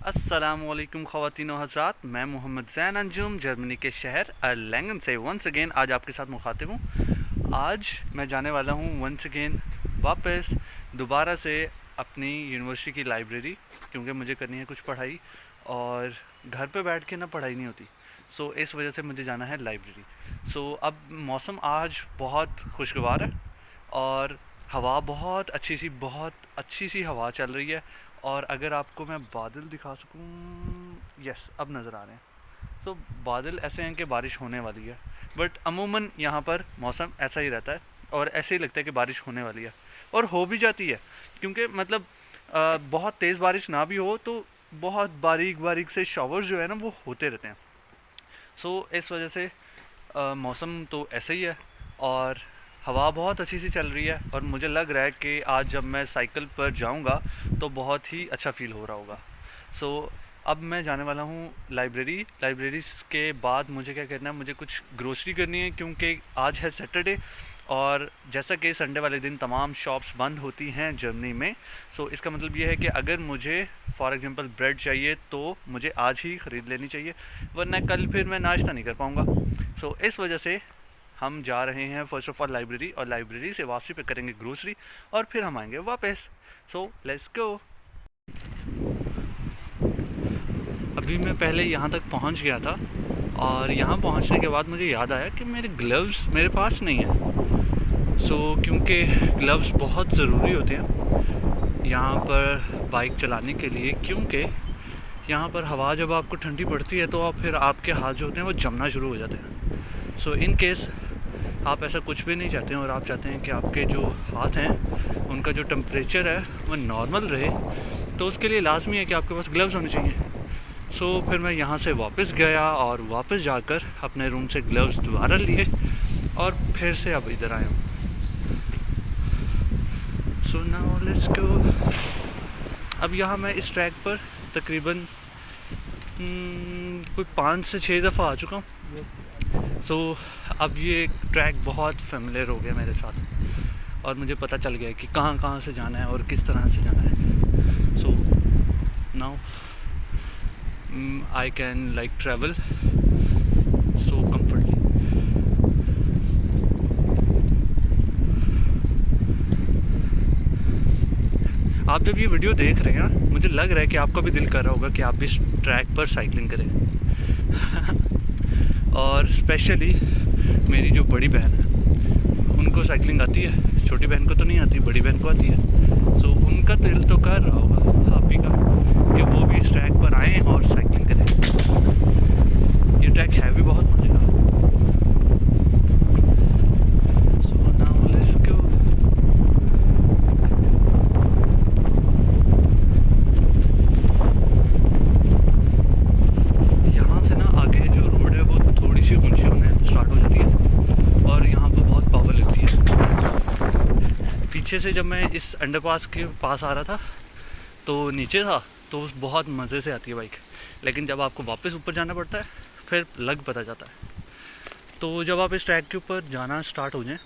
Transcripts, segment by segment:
अस्सलामुअलैकुम ख़वातीन व हज़रात, मैं मोहम्मद ज़ैन अंजुम जर्मनी के शहर अर्लैंगन से वंस अगेन आज आपके साथ मुखातिब हूँ। आज मैं जाने वाला हूँ वंस अगेन वापस दोबारा से अपनी यूनिवर्सिटी की लाइब्रेरी, क्योंकि मुझे करनी है कुछ पढ़ाई और घर पे बैठ के ना पढ़ाई नहीं होती। सो इस वजह से मुझे जाना है लाइब्रेरी। सो अब मौसम आज बहुत खुशगवार है और हवा बहुत अच्छी सी हवा चल रही है। और अगर आपको मैं बादल दिखा सकूं, यस अब नज़र आ रहे हैं। सो बादल ऐसे हैं कि बारिश होने वाली है, बट अमूमन यहाँ पर मौसम ऐसा ही रहता है और ऐसे ही लगता है कि बारिश होने वाली है और हो भी जाती है, क्योंकि मतलब बहुत तेज़ बारिश ना भी हो तो बहुत बारीक बारीक से शावर्स जो है ना वो होते रहते हैं। सो इस वजह से मौसम तो ऐसे ही है और हवा बहुत अच्छी सी चल रही है और मुझे लग रहा है कि आज जब मैं साइकिल पर जाऊंगा तो बहुत ही अच्छा फ़ील हो रहा होगा। सो अब मैं जाने वाला हूँ लाइब्रेरी के बाद मुझे क्या करना है, मुझे कुछ ग्रोसरी करनी है, क्योंकि आज है सैटरडे और जैसा कि संडे वाले दिन तमाम शॉप्स बंद होती हैं जर्मनी में। सो इसका मतलब ये है कि अगर मुझे फॉर एग्जांपल ब्रेड चाहिए तो मुझे आज ही ख़रीद लेनी चाहिए, वरना कल फिर मैं नाश्ता नहीं कर पाऊँगा। सो इस वजह से हम जा रहे हैं फर्स्ट ऑफ ऑल लाइब्रेरी, और लाइब्रेरी से वापसी पे करेंगे ग्रोसरी और फिर हम आएंगे वापस। So let's go. अभी मैं पहले यहाँ तक पहुँच गया था और यहाँ पहुँचने के बाद मुझे याद आया कि मेरे ग्लव्स मेरे पास नहीं है। सो क्योंकि ग्लव्स बहुत ज़रूरी होते हैं यहाँ पर बाइक चलाने के लिए, क्योंकि यहाँ पर हवा जब आपको ठंडी पड़ती है तो फिर आपके हाथ जो होते हैं वो जमना शुरू हो जाते हैं। सो इन केस आप ऐसा कुछ भी नहीं चाहते हैं और आप चाहते हैं कि आपके जो हाथ हैं उनका जो टेम्परेचर है वो नॉर्मल रहे, तो उसके लिए लाजमी है कि आपके पास ग्लव्स होने चाहिए। सो फिर मैं यहाँ से वापस गया और वापस जाकर अपने रूम से ग्लव्स दोबारा लिए और फिर से अब इधर आया हूँ। सो नाउ लेट्स गो। अब यहाँ मैं इस ट्रैक पर तकरीबन कोई 5 से 6 दफ़ा आ चुका हूँ। सो अब ये ट्रैक बहुत फेमिलियर हो गया मेरे साथ और मुझे पता चल गया कि कहाँ कहाँ से जाना है और किस तरह से जाना है। So now I can like travel so comfortably. आप जब ये वीडियो देख रहे हैं ना, मुझे लग रहा है कि आपका भी दिल कर रहा होगा कि आप भी इस ट्रैक पर साइकिलिंग करें। और स्पेशली मेरी जो बड़ी बहन है उनको साइकिलिंग आती है, छोटी बहन को तो नहीं आती, बड़ी बहन को आती है। सो उनका दिल तो कर रहा होगा आप ही का कि वो भी इस ट्रैक पर आएँ और साइकिलिंग करें। ये ट्रैक है भी बहुत मजे का। सो नाउ लेट्स गो। यहाँ से ना आगे जो रोड है वो थोड़ी सी ऊंची होने स्टार्ट हो जाती है और यहाँ पर बहुत पावर लगती है। पीछे से जब मैं इस अंडरपास के पास आ रहा था तो नीचे था तो बहुत मज़े से आती है बाइक, लेकिन जब आपको वापस ऊपर जाना पड़ता है फिर लग पता जाता है। तो जब आप इस ट्रैक के ऊपर जाना स्टार्ट हो जाएं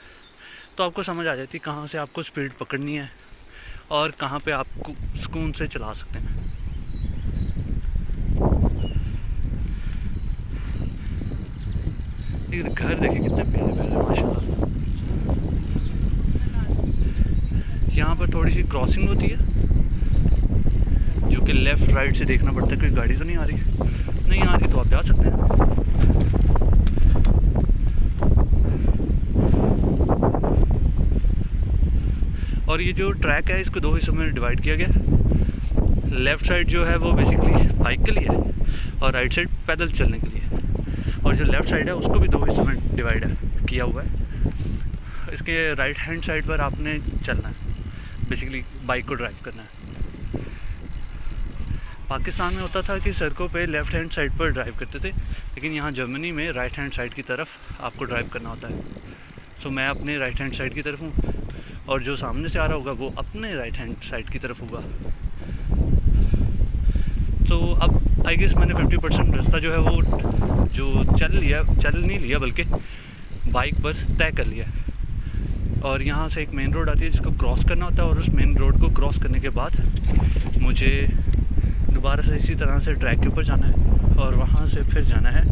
तो आपको समझ आ जाती है कहाँ से आपको स्पीड पकड़नी है और कहाँ पे आपको सुकून से चला सकते हैं। ये घर देखिए कितने प्यारे प्यारे माशाल्लाह। यहाँ पर थोड़ी सी क्रॉसिंग होती है जो कि लेफ़्ट राइट से देखना पड़ता है, कोई गाड़ी तो नहीं आ रही तो आप जा सकते हैं। और ये जो ट्रैक है इसको 2 हिस्सों में डिवाइड किया गया। लेफ़्ट साइड जो है वो बेसिकली बाइक के लिए है और राइट साइड पैदल चलने के लिए। और जो लेफ़्ट साइड है उसको भी 2 हिस्सों में डिवाइड किया हुआ है। इसके राइट हैंड साइड पर आपने चलना है, बेसिकली बाइक को ड्राइव करना है। पाकिस्तान में होता था कि सड़कों पे लेफ़्ट हैंड साइड पर ड्राइव करते थे, लेकिन यहाँ जर्मनी में राइट हैंड साइड की तरफ आपको ड्राइव करना होता है। सो मैं अपने राइट हैंड साइड की तरफ हूँ और जो सामने से आ रहा होगा वो अपने राइट हैंड साइड की तरफ होगा। तो अब आई गेस मैंने 50% रास्ता जो है वो जो चल नहीं लिया बल्कि बाइक पर तय कर लिया। और यहाँ से एक मेन रोड आती है जिसको क्रॉस करना होता है और उस मेन रोड को क्रॉस करने के बाद मुझे दोबारा से इसी तरह से ट्रैक के ऊपर जाना है और वहाँ से फिर जाना है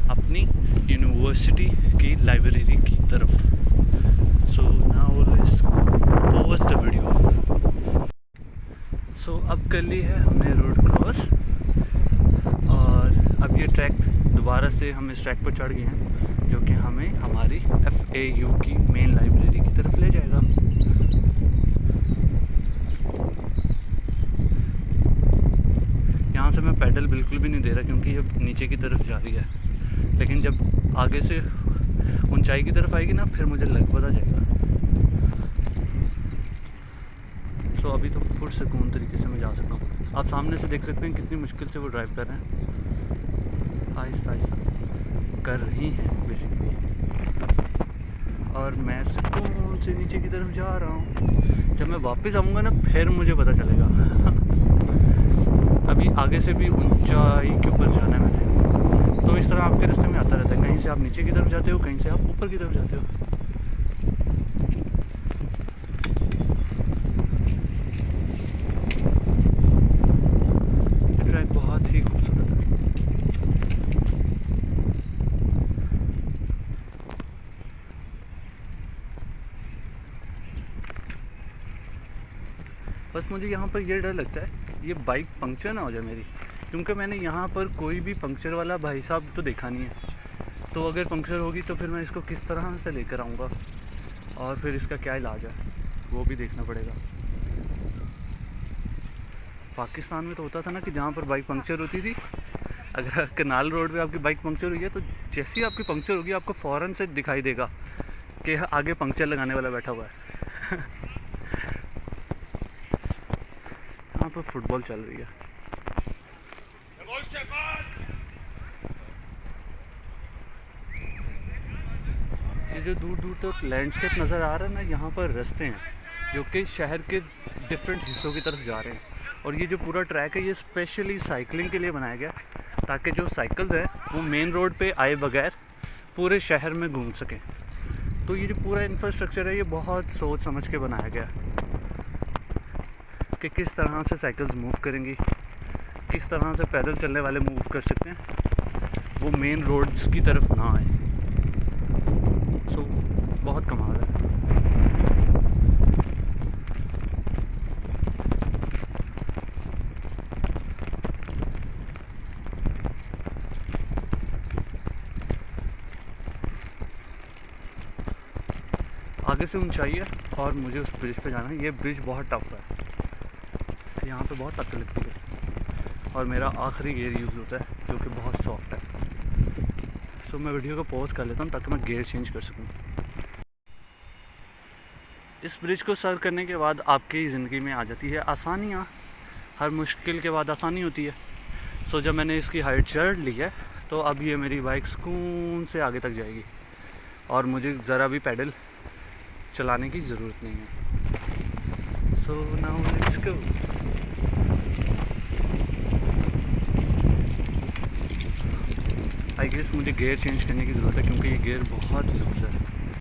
अपनी यूनिवर्सिटी की लाइब्रेरी की तरफ। So now let's pause the video. So अब कर ली है हमने रोड क्रॉस और अब ये ट्रैक दोबारा से हम इस ट्रैक पर चढ़ गए हैं जो कि हमें हमारी FAU की मेन लाइब्रेरी की तरफ ले जाएगा। यहाँ से मैं पैडल बिल्कुल भी नहीं दे रहा क्योंकि ये नीचे की तरफ जा रही है, लेकिन जब आगे से ऊंचाई की तरफ आएगी ना फिर मुझे लग पता जाएगा। सो अभी तो पुरसकून तरीके से मैं जा सकता हूँ। आप सामने से देख सकते हैं कितनी मुश्किल से वो ड्राइव कर रहे हैं, आहिस्ता आहिस्ता कर रही हैं बेसिकली, और मैं सुकून से नीचे की तरफ जा रहा हूँ। जब मैं वापस आऊँगा ना फिर मुझे पता चलेगा। अभी आगे से भी ऊंचाई के ऊपर जाना है मैंने, तो इस तरह आपके रास्ते में आता रहता है, कहीं से आप नीचे की तरफ जाते हो, कहीं से आप ऊपर की तरफ जाते हो। ट्रैक बहुत ही खूबसूरत है। बस मुझे यहाँ पर ये डर लगता है ये बाइक पंक्चर ना हो जाए मेरी, क्योंकि मैंने यहाँ पर कोई भी पंक्चर वाला भाई साहब तो देखा नहीं है। तो अगर पंक्चर होगी तो फिर मैं इसको किस तरह से लेकर आऊँगा और फिर इसका क्या इलाज है वो भी देखना पड़ेगा। पाकिस्तान में तो होता था ना कि जहाँ पर बाइक पंक्चर होती थी, अगर कनाल रोड पे आपकी बाइक पंक्चर हुई है तो जैसे ही आपकी पंक्चर होगी आपको फ़ौरन से दिखाई देगा कि आगे पंक्चर लगाने वाला बैठा हुआ है। यहाँ पर फुटबॉल चल रही है। ये जो दूर दूर तक लैंडस्केप नज़र आ रहा है ना, यहाँ पर रास्ते हैं जो कि शहर के डिफरेंट हिस्सों की तरफ जा रहे हैं। और ये जो पूरा ट्रैक है ये स्पेशली साइकिलिंग के लिए बनाया गया ताकि जो साइकिल्स हैं वो मेन रोड पे आए बगैर पूरे शहर में घूम सकें। तो ये जो पूरा इंफ्रास्ट्रक्चर है ये बहुत सोच समझ के बनाया गया कि किस तरह से साइकिल्स मूव करेंगी, किस तरह से पैदल चलने वाले मूव कर सकते हैं, वो मेन रोड्स की तरफ ना आए। सो बहुत कमाल है। आगे से ऊंचाई है और मुझे उस ब्रिज पे जाना है। ये ब्रिज बहुत टफ है, यहाँ पे बहुत तक लगती है और मेरा आखिरी गियर यूज़ होता है जो कि बहुत सॉफ्ट है। सो मैं वीडियो को पॉज कर लेता हूँ ताकि मैं गियर चेंज कर सकूँ। इस ब्रिज को सर करने के बाद आपकी ज़िंदगी में आ जाती है आसानियाँ। हर मुश्किल के बाद आसानी होती है। सो जब मैंने इसकी हाइट चढ़ ली है तो अब ये मेरी बाइक सुकून से आगे तक जाएगी और मुझे ज़रा भी पैडल चलाने की ज़रूरत नहीं है। So now let's go. I guess मुझे गियर चेंज करने की ज़रूरत है क्योंकि ये गियर बहुत लूज है।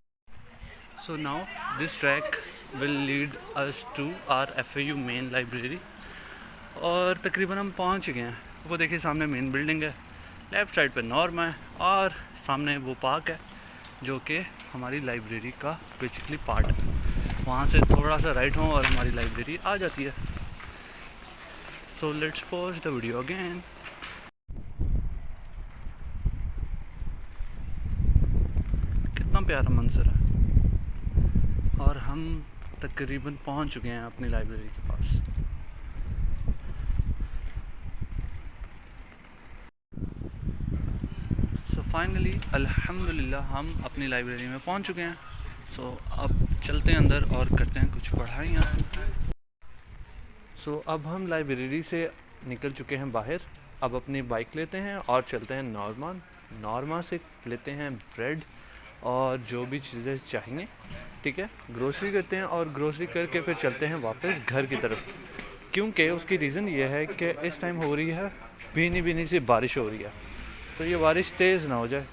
So now this track will lead us to our FAU main library और तकरीबन हम पहुंच गए हैं। वो देखिए सामने मेन बिल्डिंग है, लेफ़्ट साइड पे नॉर्मा है और सामने वो पार्क है जो कि हमारी लाइब्रेरी का बेसिकली पार्ट है। वहाँ से थोड़ा सा राइट हो और हमारी लाइब्रेरी आ जाती है। So let's pause the video again. कितना प्यारा मंजर है और हम तकरीबन पहुँच चुके हैं अपनी लाइब्रेरी के पास। सो फाइनली अल्हम्दुलिल्लाह हम अपनी लाइब्रेरी में पहुंच चुके हैं। सो अब चलते हैं अंदर और करते हैं कुछ पढ़ाइयाँ। सो अब हम लाइब्रेरी से निकल चुके हैं बाहर। अब अपनी बाइक लेते हैं और चलते हैं नॉर्मा से लेते हैं ब्रेड और जो भी चीज़ें चाहिए, ठीक है, ग्रोसरी करते हैं और ग्रोसरी करके फिर चलते हैं वापस घर की तरफ। क्योंकि उसकी रीज़न ये है कि इस टाइम हो रही है भीनी सी बारिश हो रही है, तो ये बारिश तेज़ ना हो जाए।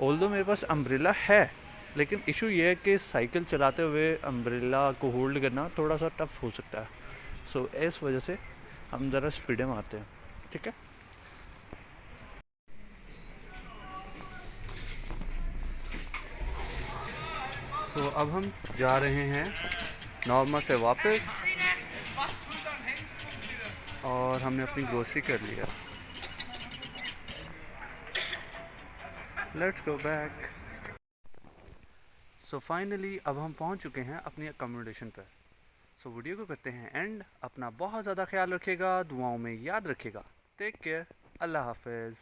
ऑल्दो मेरे पास अम्ब्रेला है, लेकिन इशू ये है कि साइकिल चलाते हुए अम्ब्रेला को होल्ड करना थोड़ा सा टफ हो सकता है। सो इस वजह से हम ज़रा स्पीडें मारते हैं। ठीक है। सो अब हम जा रहे हैं नॉर्मा से वापस, और हमने अपनी ग्रोसरी कर लिया। Let's go back. So finally अब हम पहुंच चुके हैं अपनी अकोमोडेशन पर। सो वीडियो को करते हैं एंड। अपना बहुत ज़्यादा ख्याल रखिएगा, दुआओं में याद रखिएगा। टेक केयर, अल्लाह हाफिज़।